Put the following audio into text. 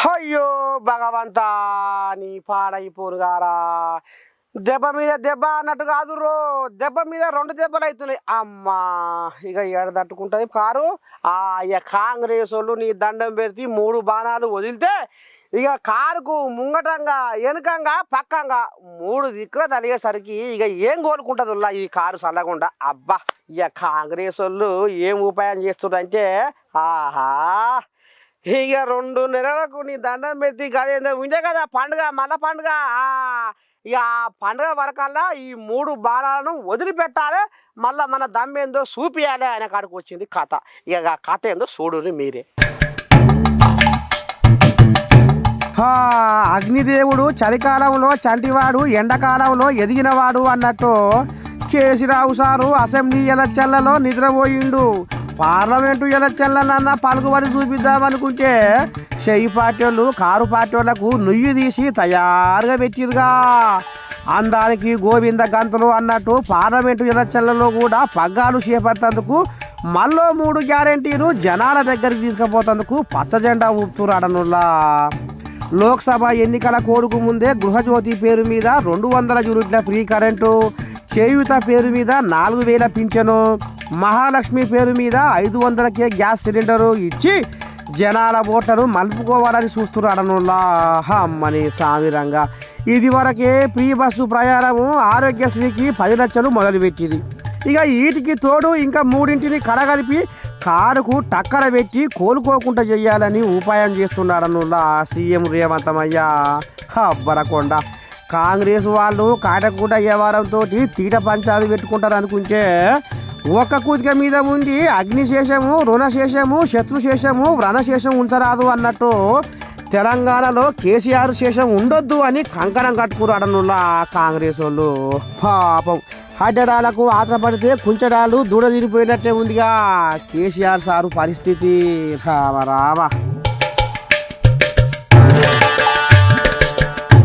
అయ్యో భగవంతా నీ పాడైపోరుగారా. దెబ్బ మీద దెబ్బ అన్నట్టు కాదు రో, దెబ్బ మీద రెండు దెబ్బలు అవుతున్నాయి. అమ్మా ఇక ఏడ తట్టుకుంటుంది కారు. ఇక కాంగ్రెస్ వాళ్ళు నీ దండం పెడితే మూడు బాణాలు వదిలితే ఇక కారుకు ముంగటంగా వెనుకంగా పక్కంగా మూడు దిక్కుల తలిగేసరికి ఇక ఏం కోలుకుంటుంది ఈ కారు చల్లకుండా. అబ్బా ఇక కాంగ్రెస్ వాళ్ళు ఏం ఉపాయం చేస్తున్నారంటే ఆహా ఇక 2 నెలలకు నీ దండం పెట్టి కదేందో ఉండే కదా పండుగ, మళ్ళా పండుగ. ఇక ఆ పండుగ వరకల్లా ఈ 3 బాణాలను వదిలిపెట్టాలి, మళ్ళా మన దమ్మేందో చూపియాలి ఆయన కాడికి వచ్చింది కథ. ఇక ఆ కథ ఏందో చూడుర్రి మీరే. అగ్నిదేవుడు చలికాలంలో చంటివాడు, ఎండాకాలంలో ఎదిగినవాడు అన్నట్టు కేసీరావు సారు అసెంబ్లీ ఎలక్షన్లలో నిద్రపోయిండు. పార్లమెంటు ఎలక్షన్లన్నా పలుకుబడి చూపిద్దామనుకుంటే చెయ్యి పార్టీ వాళ్ళు కారు పార్టీ వాళ్ళకు నుయ్యి తీసి తయారుగా పెట్టిరుగా. అందానికి గోవింద గంతులు అన్నట్టు పార్లమెంటు ఎలక్షన్లలో కూడా పగ్గాలు చేపట్టేందుకు మళ్ళీ 3 గ్యారెంటీలు జనాల దగ్గరికి తీసుకుపోతేందుకు పచ్చ జెండా ఊపుతురాడనుల్లా. లోక్సభ ఎన్నికల కోడుకు ముందే గృహజ్యోతి పేరు మీద 200 యూనిట్ల ఫ్రీ కరెంటు, చేయూత పేరు మీద 4000 పింఛను, మహాలక్ష్మి పేరు మీద 500కే గ్యాస్ సిలిండరు ఇచ్చి జనాల ఓట్లను మలుపుకోవాలని చూస్తున్నాడనుల్లా. అమ్మని సామిరంగా ఇది వరకే ఫ్రీ బస్సు ప్రయాణము ఆరోగ్యశ్రీకి 10 లక్షలు మొదలుపెట్టింది. ఇక వీటికి తోడు ఇంకా 3ంటిని కలగలిపి కారుకు టక్కర పెట్టి కోలుకోకుండా చెయ్యాలని ఉపాయం చేస్తున్నాడనుల్లా సీఎం రేవంతమయ్య. అబ్బరకొండ కాంగ్రెస్ వాళ్ళు కాటకూట వ్యవహారంతో తీట పంచాలు పెట్టుకుంటారు అనుకుంటే ఒక్క కూతిక మీద ఉండి అగ్నిశేషము, రుణశేషము, శత్రుశేషము, వ్రణశేషం ఉంచరాదు అన్నట్టు తెలంగాణలో కేసీఆర్ శేషం ఉండొద్దు అని కంకణం కట్టుకురాడనుల్లా కాంగ్రెస్ వాళ్ళు. పాపం హడ్డడాలకు ఆత్రపడితే కుంచడాలు దూడ తిరిగిపోయినట్టే ఉందిగా కేసీఆర్ సారు పరిస్థితి. రామ రామ.